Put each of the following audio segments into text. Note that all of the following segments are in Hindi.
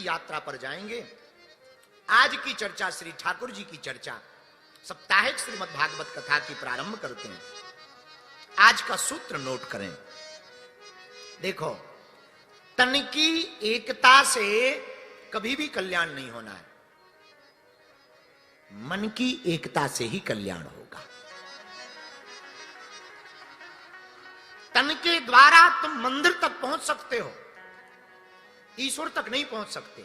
की यात्रा पर जाएंगे। आज की चर्चा श्री ठाकुर जी की चर्चा साप्ताहिक श्रीमद् भागवत कथा की प्रारंभ करते हैं। आज का सूत्र नोट करें। देखो, तन की एकता से कभी भी कल्याण नहीं होना है, मन की एकता से ही कल्याण होगा। तन के द्वारा तुम मंदिर तक पहुंच सकते हो, ईश्वर तक नहीं पहुंच सकते।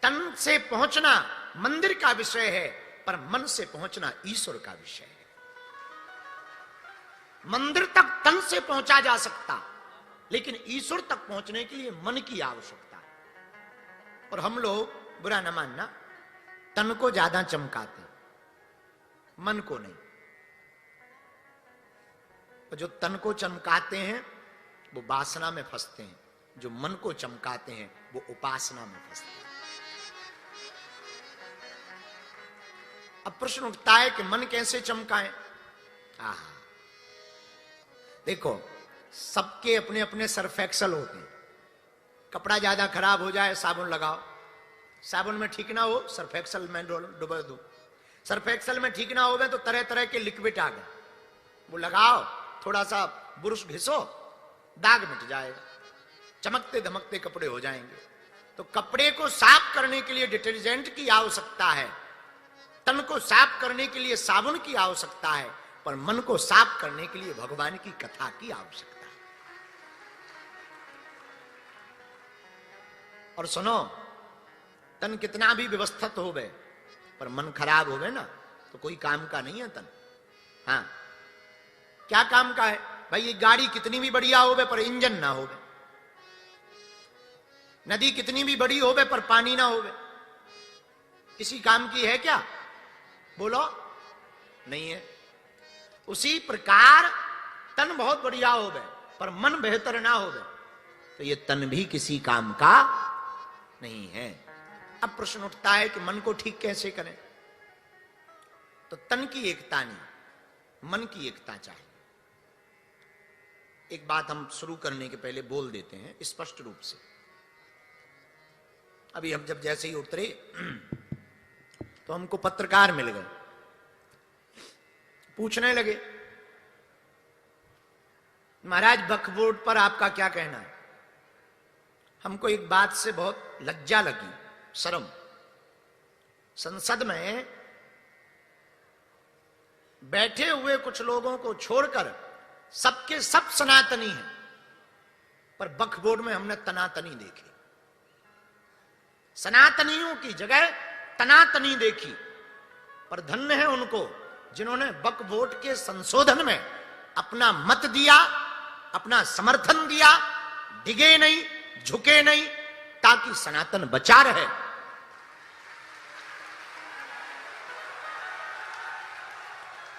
तन से पहुंचना मंदिर का विषय है, पर मन से पहुंचना ईश्वर का विषय है। मंदिर तक तन से पहुंचा जा सकता, लेकिन ईश्वर तक पहुंचने के लिए मन की आवश्यकता है। और हम लोग, बुरा न मानना, तन को ज्यादा चमकाते, मन को नहीं। और जो तन को चमकाते हैं वो वासना में फंसते हैं, जो मन को चमकाते हैं वो उपासना में फंसते हैं। अब प्रश्न उठता है कि मन कैसे चमकाएं? देखो, सबके अपने अपने सर्फ एक्सल होते हैं। कपड़ा ज्यादा खराब हो जाए, साबुन लगाओ, साबुन में ठीक ना हो, सर्फ एक्सल में डुबो दो। सर्फ एक्सल में ठीक ना हो तो तरह तरह के लिक्विड आ गए, वो लगाओ, थोड़ा सा बुरुश घिसो, दाग मिट जाएगा, चमकते धमकते कपड़े हो जाएंगे। तो कपड़े को साफ करने के लिए डिटर्जेंट की आवश्यकता है, तन को साफ करने के लिए साबुन की आवश्यकता है, पर मन को साफ करने के लिए भगवान की कथा की आवश्यकता है। और सुनो, तन कितना भी व्यवस्थित हो गए पर मन खराब हो गए ना, तो कोई काम का नहीं है तन। हाँ, क्या काम का है भाई? ये गाड़ी कितनी भी बढ़िया हो गए पर इंजन ना हो गए, नदी कितनी भी बड़ी हो गए पर पानी ना हो गए, किसी काम की है क्या? बोलो, नहीं है। उसी प्रकार तन बहुत बढ़िया हो गए पर मन बेहतर ना हो गए, तो ये तन भी किसी काम का नहीं है। अब प्रश्न उठता है कि मन को ठीक कैसे करें? तो तन की एकता नहीं, मन की एकता चाहिए। एक बात हम शुरू करने के पहले बोल देते हैं स्पष्ट रूप से। अभी हम जब जैसे ही उतरे तो हमको पत्रकार मिल गए, पूछने लगे, महाराज वक्फ बोर्ड पर आपका क्या कहना है? हमको एक बात से बहुत लज्जा लगी, शर्म। संसद में बैठे हुए कुछ लोगों को छोड़कर सबके सब सनातनी हैं, पर वक्फ बोर्ड में हमने तनातनी देखी। सनातनियों की जगह तनातनी देखी। पर धन्य है उनको जिन्होंने वक्फ बोर्ड के संशोधन में अपना मत दिया, अपना समर्थन दिया, डिगे नहीं, झुके नहीं, ताकि सनातन बचा रहे।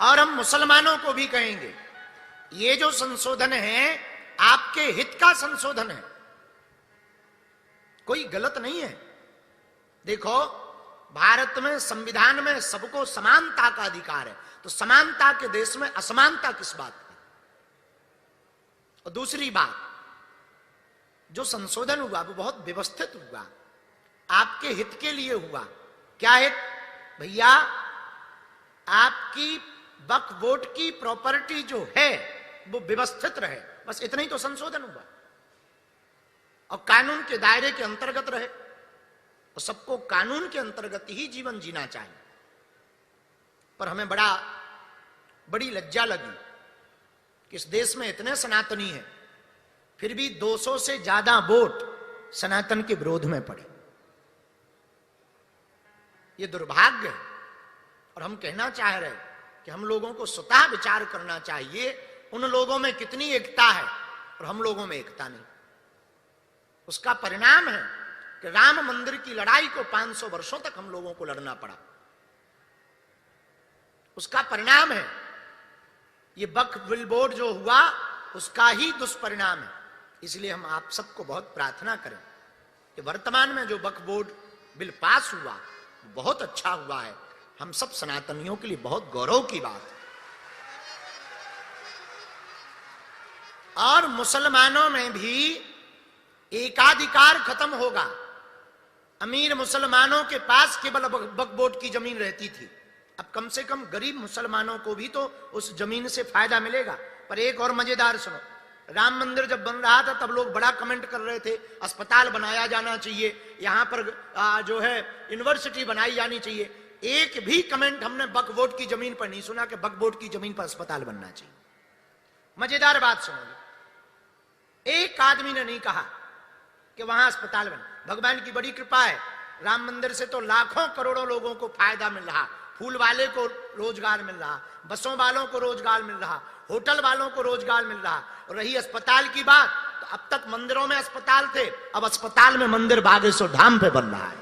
और हम मुसलमानों को भी कहेंगे, ये जो संशोधन है आपके हित का संशोधन है, कोई गलत नहीं है। देखो, भारत में संविधान में सबको समानता का अधिकार है, तो समानता के देश में असमानता किस बात की? और दूसरी बात, जो संशोधन हुआ वो बहुत व्यवस्थित हुआ, आपके हित के लिए हुआ। क्या हित? भैया, आपकी वक्फ बोर्ड की प्रॉपर्टी जो है वो व्यवस्थित रहे, बस इतना ही तो संशोधन हुआ। और कानून के दायरे के अंतर्गत रहे, और सबको कानून के अंतर्गत ही जीवन जीना चाहिए। पर हमें बड़ी लज्जा लगी कि इस देश में इतने सनातनी हैं, फिर भी 200 से ज्यादा वोट सनातन के विरोध में पड़े। ये दुर्भाग्य है। और हम कहना चाह रहे कि हम लोगों को स्वतः विचार करना चाहिए, उन लोगों में कितनी एकता है और हम लोगों में एकता नहीं। उसका परिणाम है कि राम मंदिर की लड़ाई को 500 वर्षों तक हम लोगों को लड़ना पड़ा। उसका परिणाम है ये वक्फ बोर्ड जो हुआ, उसका ही दुष्परिणाम है। इसलिए हम आप सबको बहुत प्रार्थना करें कि वर्तमान में जो वक्फ बोर्ड बिल पास हुआ बहुत अच्छा हुआ है, हम सब सनातनियों के लिए बहुत गौरव की बात है। और मुसलमानों में भी एकाधिकार खत्म होगा। अमीर मुसलमानों के पास केवल बकबोट की जमीन रहती थी। अब कम से कम गरीब मुसलमानों को भी तो उस जमीन से फायदा मिलेगा। पर एक और मजेदार सुनो, राम मंदिर जब बन रहा था तब लोग बड़ा कमेंट कर रहे थे, अस्पताल बनाया जाना चाहिए, यहां पर जो है यूनिवर्सिटी बनाई जानी चाहिए। एक भी कमेंट हमने बकबोट की जमीन पर नहीं सुना कि बकबोट की जमीन पर अस्पताल बनना चाहिए। मजेदार बात सुनोगे, एक आदमी ने नहीं कहा कि वहां अस्पताल बने। भगवान की बड़ी कृपा है, राम मंदिर से तो लाखों करोड़ों लोगों को फायदा मिल रहा। फूल वाले को रोजगार मिल रहा, बसों वालों को रोजगार मिल रहा, होटल वालों को रोजगार मिल रहा। और रही अस्पताल की बात, तो अब तक मंदिरों में अस्पताल थे, अब अस्पताल में मंदिर बागेश्वर धाम पे बन रहा है।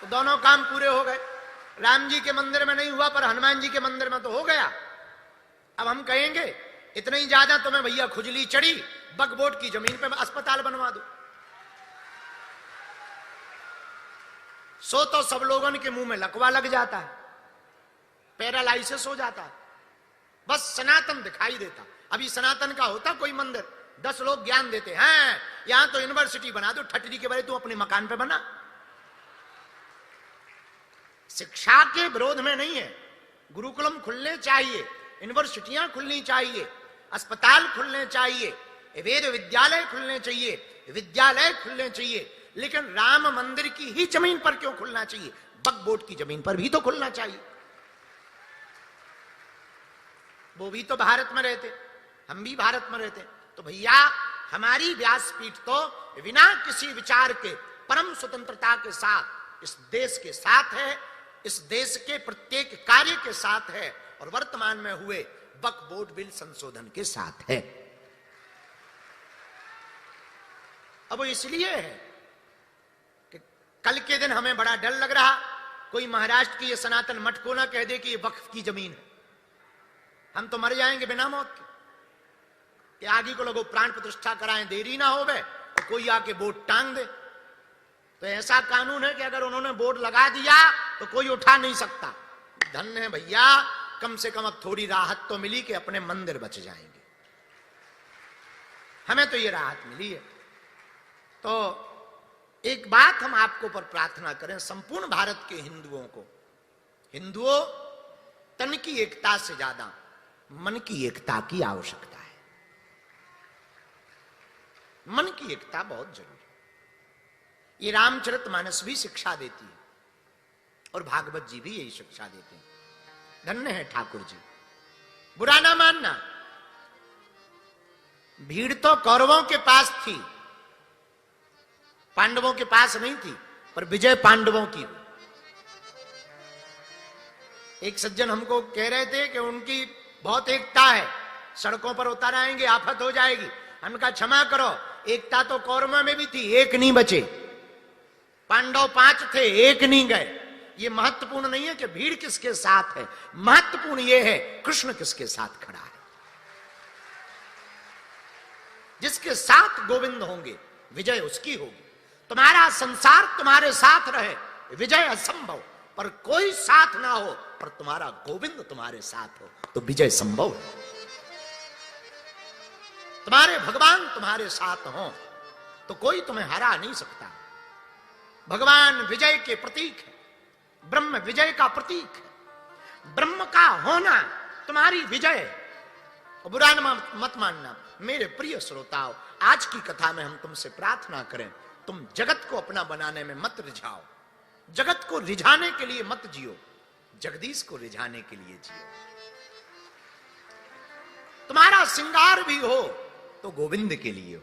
तो दोनों काम पूरे हो गए। राम जी के मंदिर में नहीं हुआ, पर हनुमान जी के मंदिर में तो हो गया। अब हम कहेंगे इतना ही ज्यादा तुम्हें भैया खुजली चढ़ी, बकबोट की जमीन पे अस्पताल बनवा दो। सो तो सब लोगों के मुंह में लकवा लग जाता है, पैरालाइसिस हो जाता है, बस सनातन दिखाई देता। अभी सनातन का होता कोई मंदिर, 10 लोग ज्ञान देते हैं, यहां तो यूनिवर्सिटी बना दो, ठटरी के बारे तू अपने मकान पे बना। शिक्षा के विरोध में नहीं है, गुरुकुलम खुलने चाहिए, यूनिवर्सिटियां खुलनी चाहिए, अस्पताल खुलने चाहिए, वेद विद्यालय खुलने चाहिए, विद्यालय खुलने चाहिए, लेकिन राम मंदिर की ही जमीन पर क्यों खुलना चाहिए? बकबोट की जमीन पर भी तो खुलना चाहिए। वो भी तो भारत में रहते, हम भी भारत में रहते। तो भैया हमारी व्यासपीठ तो बिना किसी विचार के परम स्वतंत्रता के साथ इस देश के साथ है, इस देश के प्रत्येक कार्य के साथ है, और वर्तमान में हुए वक्फ बिल संशोधन के साथ है। अब वो इसलिए है कि कल के दिन हमें बड़ा डर लग रहा कोई महाराष्ट्र की ये सनातन मठ को ना कह दे कि ये वक्फ की जमीन है। हम तो मर जाएंगे बिना मौत के, कि आगे को लोगों प्राण प्रतिष्ठा कराएं, देरी ना हो बे तो कोई आके बोर्ड टांग दे। तो ऐसा कानून है कि अगर उन्होंने बोर्ड लगा दिया तो कोई उठा नहीं सकता। धन्य है भैया, कम से कम अब थोड़ी राहत तो मिली कि अपने मंदिर बच जाएंगे। हमें तो ये राहत मिली है। तो एक बात हम आपको पर प्रार्थना करें, संपूर्ण भारत के हिंदुओं को, हिंदुओं तन की एकता से ज्यादा मन की एकता की आवश्यकता है। मन की एकता बहुत जरूरी है। ये रामचरितमानस भी शिक्षा देती है और भागवत जी भी यही शिक्षा देते हैं। धन्य है ठाकुर जी, बुरा ना मानना। भीड़ तो कौरवों के पास थी, पांडवों के पास नहीं थी, पर विजय पांडवों की। एक सज्जन हमको कह रहे थे कि उनकी बहुत एकता है, सड़कों पर उतर आएंगे आफत हो जाएगी। हमने कहा क्षमा करो, एकता तो कौरवों में भी थी, एक नहीं बचे। पांडव 5 थे, एक नहीं गए। ये महत्वपूर्ण नहीं है कि भीड़ किसके साथ है, महत्वपूर्ण ये है कृष्ण किसके साथ खड़ा है। जिसके साथ गोविंद होंगे विजय उसकी होगी। तुम्हारा संसार तुम्हारे साथ रहे, विजय असंभव, पर कोई साथ ना हो पर तुम्हारा गोविंद तुम्हारे साथ हो तो विजय संभव है। तुम्हारे भगवान तुम्हारे साथ हो तो कोई तुम्हें हरा नहीं सकता। भगवान विजय के प्रतीक है, ब्रह्म विजय का प्रतीक है। ब्रह्म का होना तुम्हारी विजय है। बुरा मत मानना मेरे प्रिय श्रोताओं, आज की कथा में हम तुमसे प्रार्थना करें, तुम जगत को अपना बनाने में मत रिझाओ, जगत को रिझाने के लिए मत जियो, जगदीश को रिझाने के लिए जियो। तुम्हारा श्रृंगार भी हो तो गोविंद के लिए हो,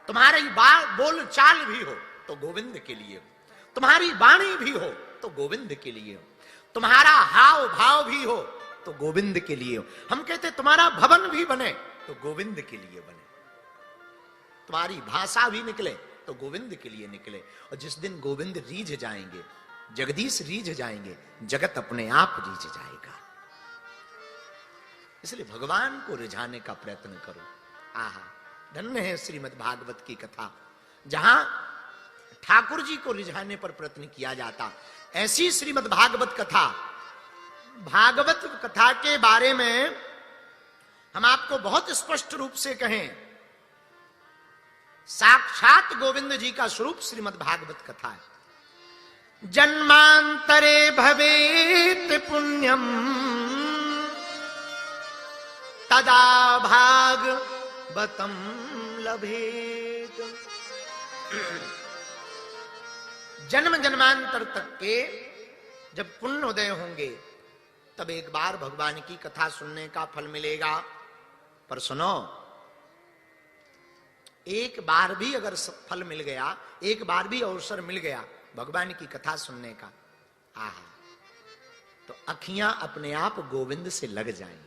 तुम्हारी बोल चाल भी हो तो गोविंद के लिए हो, तुम्हारी वाणी भी हो तो गोविंद के लिए हो, तुम्हारा हाव भाव भी हो तो गोविंद के लिए हो। हम कहते तुम्हारा भवन भी बने तो गोविंद के लिए बने, तुम्हारी भाषा भी निकले तो गोविंद के लिए निकले। और जिस दिन गोविंद रीझ जाएंगे, जगदीश रीझ जाएंगे, जगत अपने आप रीझ जाएगा। इसलिए भगवान को रिझाने का प्रयत्न करो। आहा, धन्य है श्रीमद् भागवत की कथा, जहां ठाकुर जी को रिझाने पर प्रयत्न किया जाता। ऐसी श्रीमद् भागवत कथा, भागवत कथा के बारे में हम आपको बहुत स्पष्ट रूप से कहें, साक्षात गोविंद जी का स्वरूप श्रीमद् भागवत कथा है। जन्मांतरे भवेत पुण्यम तदा भागवतम लभेत। जन्म जन्मांतर तक के जब पुण्य उदय होंगे तब एक बार भगवान की कथा सुनने का फल मिलेगा। पर सुनो, एक बार भी अगर फल मिल गया, एक बार भी अवसर मिल गया भगवान की कथा सुनने का, आहा, तो अखियां अपने आप गोविंद से लग जाएंगी।